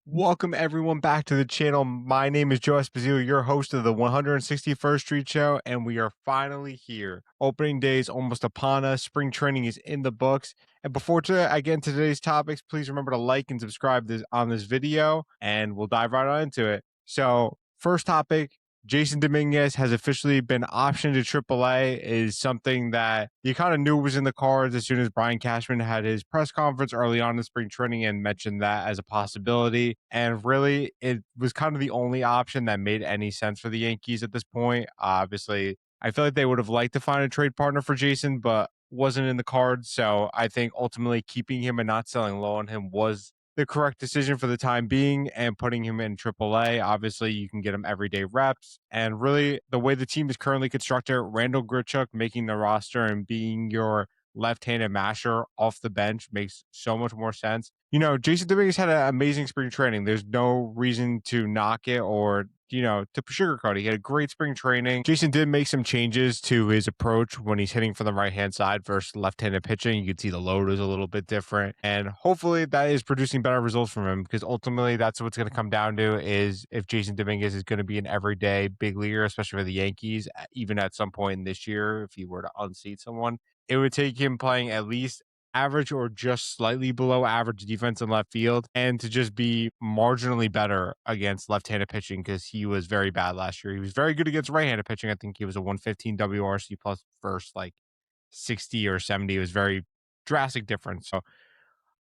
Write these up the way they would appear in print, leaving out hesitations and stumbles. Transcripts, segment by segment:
Welcome everyone back to the channel. My name is Joe Esposito, your host of the 161st Street Show, and we are finally here. Opening day is almost upon us. Spring training is in the books. And before I get into today's topics, please remember to like and subscribe on this video, and we'll dive right on into it. So, first topic, Jasson Dominguez has officially been optioned to AAA is something that you kind of knew was in the cards as soon as Brian Cashman had his press conference early on in spring training and mentioned that as a possibility. And really, it was kind of the only option that made any sense for the Yankees at this point. Obviously, I feel like they would have liked to find a trade partner for Jasson, but wasn't in the cards. So I think ultimately keeping him and not selling low on him was the correct decision for the time being, and putting him in AAA. Obviously, you can get him everyday reps. And really, the way the team is currently constructed, Randall Grichuk making the roster and being your left-handed masher off the bench makes so much more sense. You know, Jasson Dominguez had an amazing spring training. There's no reason to knock it or to sugarcoat it. He had a great spring training. Jasson did make some changes to his approach when he's hitting from the right-hand side versus left-handed pitching. You can see the load is a little bit different. And hopefully that is producing better results from him, because ultimately that's what's going to come down to, is if Jasson Dominguez is going to be an everyday big leaguer, especially for the Yankees, even at some point in this year, if he were to unseat someone, it would take him playing at least average or just slightly below average defense in left field, and to just be marginally better against left-handed pitching, because he was very bad last year. He was very good against right-handed pitching. I think he was a 115 WRC plus versus like 60 or 70. It was very drastic difference. So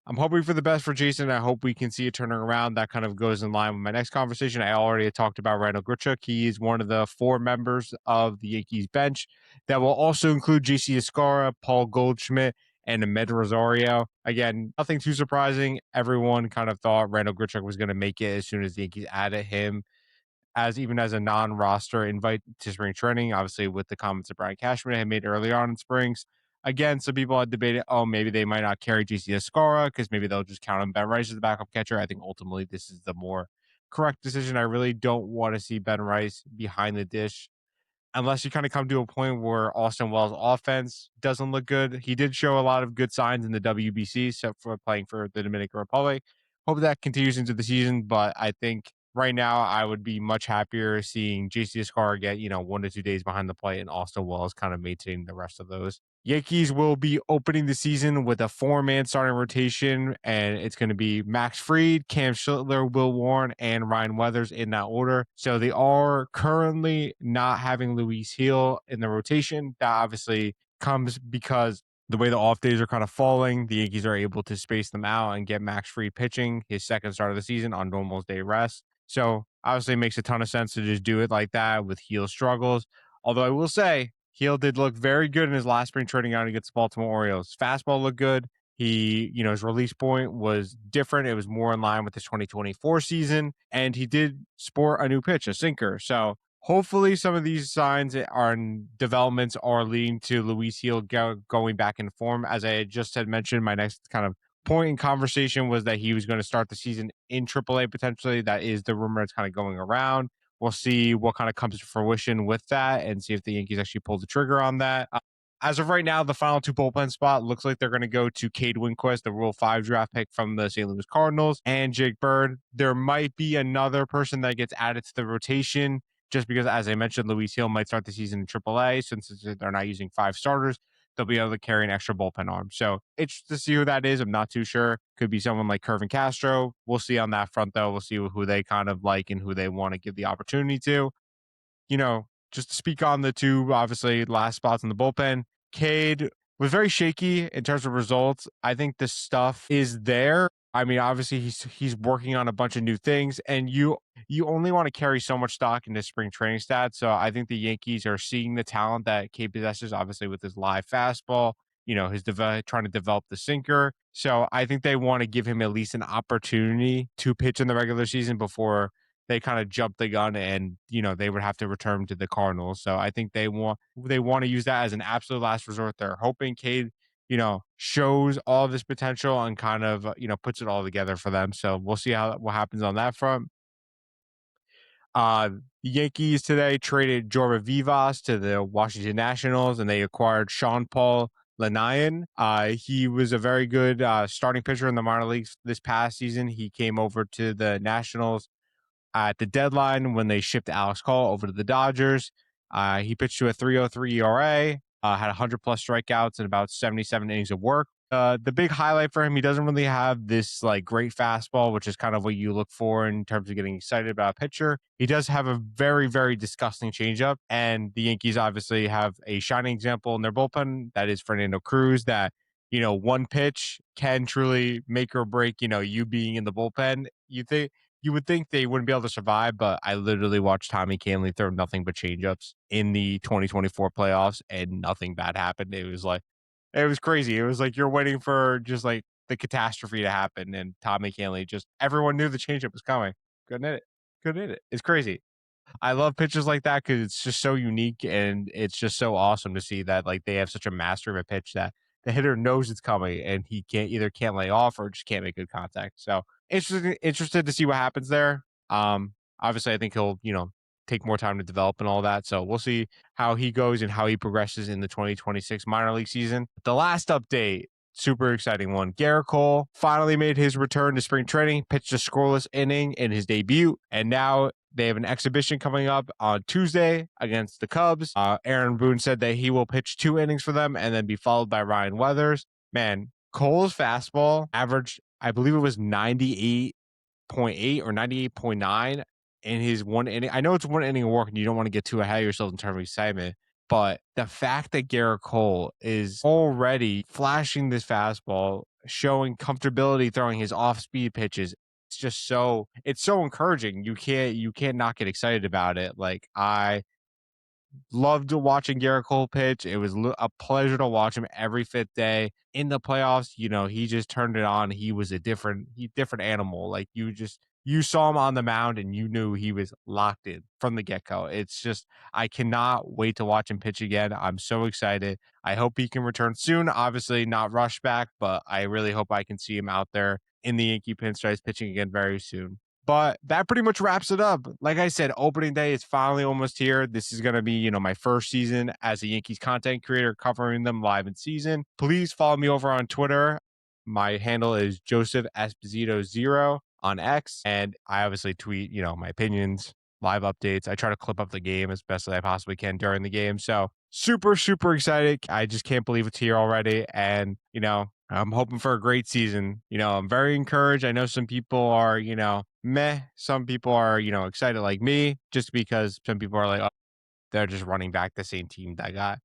I'm hoping for the best for Jasson. I hope we can see it turning around. That kind of goes in line with my next conversation. I already talked about Randall Grichuk. He is one of the 4 members of the Yankees bench that will also include JC Escara, Paul Goldschmidt, and Ahmed Rosario. Again, nothing too surprising. Everyone kind of thought Randall Grichuk was going to make it as soon as the Yankees added him even as a non-roster invite to spring training, obviously with the comments that Brian Cashman had made earlier on in springs. Again, some people had debated, maybe they might not carry JC Escara because maybe they'll just count on Ben Rice as the backup catcher. I think ultimately this is the more correct decision. I really don't want to see Ben Rice behind the dish unless you kind of come to a point where Austin Wells' offense doesn't look good. He did show a lot of good signs in the WBC, except for playing for the Dominican Republic. Hope that continues into the season, but I think right now I would be much happier seeing JC Escar get, 1 to 2 days behind the plate, and Austin Wells kind of maintaining the rest of those. Yankees will be opening the season with a 4-man starting rotation, and it's going to be Max Fried, Cam Schlittler, Will Warren, and Ryan Weathers in that order. So they are currently not having Luis Gil in the rotation. That obviously comes because the way the off days are kind of falling, the Yankees are able to space them out and get Max Fried pitching his second start of the season on normal day rest. So obviously it makes a ton of sense to just do it like that with Gil struggles. Although I will say, Gil did look very good in his last spring training out against the Baltimore Orioles. Fastball looked good. His release point was different. It was more in line with his 2024 season, and he did sport a new pitch, a sinker. So hopefully some of these signs developments are leading to Luis Gil going back in form. As I just had mentioned, my next kind of point in conversation was that he was going to start the season in AAA potentially. That is the rumor that's kind of going around. We'll see what kind of comes to fruition with that and see if the Yankees actually pull the trigger on that. As of right now, the final 2 bullpen spot looks like they're going to go to Cade Winquist, the Rule 5 draft pick from the St. Louis Cardinals, and Jake Bird. There might be another person that gets added to the rotation just because, as I mentioned, Luis Gil might start the season in AAA. Since they're not using 5 starters, they'll be able to carry an extra bullpen arm. So interested to see who that is. I'm not too sure. Could be someone like Kervin Castro. We'll see on that front, though. We'll see who they kind of like and who they want to give the opportunity to. Just to speak on the 2, obviously, last spots in the bullpen, Cade was very shaky in terms of results. I think the stuff is there. I mean, obviously, he's working on a bunch of new things, and you only want to carry so much stock into spring training stats. So I think the Yankees are seeing the talent that Cade possesses, obviously with his live fastball, his trying to develop the sinker. So I think they want to give him at least an opportunity to pitch in the regular season before they kind of jump the gun and, they would have to return to the Cardinals. So I think they want to use that as an absolute last resort. They're hoping Cade, shows all of this potential and kind of, puts it all together for them. So we'll see what happens on that front. The Yankees today traded Jorge Vivas to the Washington Nationals, and they acquired Sean Paul, Lanian. He was a very good starting pitcher in the minor leagues this past season. He came over to the Nationals at the deadline when they shipped Alex Cole over to the Dodgers. He pitched to a 3.03 ERA, had 100 plus strikeouts and about 77 innings of work. The big highlight for him, he doesn't really have this like great fastball, which is kind of what you look for in terms of getting excited about a pitcher. He does have a very, very disgusting changeup, and the Yankees obviously have a shining example in their bullpen. That is Fernando Cruz. That one pitch can truly make or break. You being in the bullpen. You would think they wouldn't be able to survive, but I literally watched Tommy Kahnle throw nothing but changeups in the 2024 playoffs, and nothing bad happened. It was crazy. It was like you're waiting for just like the catastrophe to happen, and Tommy Kahnle just everyone knew the changeup was coming. Couldn't hit it. Couldn't hit it. It's crazy. I love pitches like that because it's just so unique, and it's just so awesome to see that like they have such a master of a pitch that the hitter knows it's coming, and he can't lay off or just can't make good contact. So interested to see what happens there. Obviously, I think he'll take more time to develop and all that. So we'll see how he goes and how he progresses in the 2026 minor league season. The last update, super exciting one. Garrick Cole finally made his return to spring training, pitched a scoreless inning in his debut, and now they have an exhibition coming up on Tuesday against the Cubs. Aaron Boone said that he will pitch 2 innings for them and then be followed by Ryan Weathers. Man, Cole's fastball averaged, I believe it was 98.8 or 98.9 in his 1 inning. I know it's 1 inning of work and you don't want to get too ahead of yourself in terms of excitement, but the fact that Gerrit Cole is already flashing this fastball, showing comfortability throwing his off-speed pitches, it's so encouraging. You can't not get excited about it. Like I loved watching Garrick Cole pitch. It was a pleasure to watch him every 5th day in the playoffs. He just turned it on. He was a different animal. Like you saw him on the mound and you knew he was locked in from the get-go. It's just, I cannot wait to watch him pitch again. I'm so excited. I hope he can return soon. Obviously not rush back, but I really hope I can see him out there in the Yankee pinstripes pitching again very soon. But that pretty much wraps it up. Like I said, opening day is finally almost here. This is going to be, my first season as a Yankees content creator covering them live in season. Please follow me over on Twitter. My handle is Joseph Esposito0 on X. And I obviously tweet, my opinions, live updates. I try to clip up the game as best as I possibly can during the game. So super, super excited. I just can't believe it's here already. And, I'm hoping for a great season. I'm very encouraged. I know some people are, meh. Some people are, excited like me, just because some people are like, oh, they're just running back the same team that got,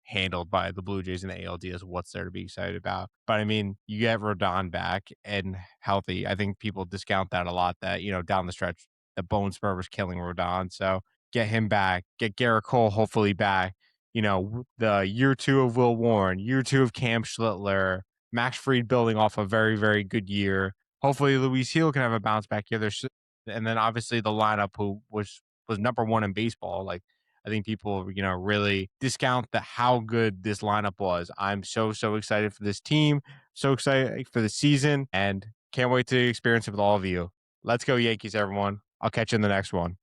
handled by the Blue Jays in the ALDS. What's there to be excited about? But I mean, you get Rodon back and healthy. I think people discount that a lot, that, down the stretch, the bone spur was killing Rodon. So get him back, get Gerrit Cole hopefully back. The year 2 of Will Warren, year 2 of Cam Schlittler, Max Fried building off a very, very good year. Hopefully Luis Gil can have a bounce back here. And then obviously the lineup who was number 1 in baseball. Like I think people, really discount how good this lineup was. I'm so, so excited for this team. So excited for the season and can't wait to experience it with all of you. Let's go Yankees, everyone. I'll catch you in the next one.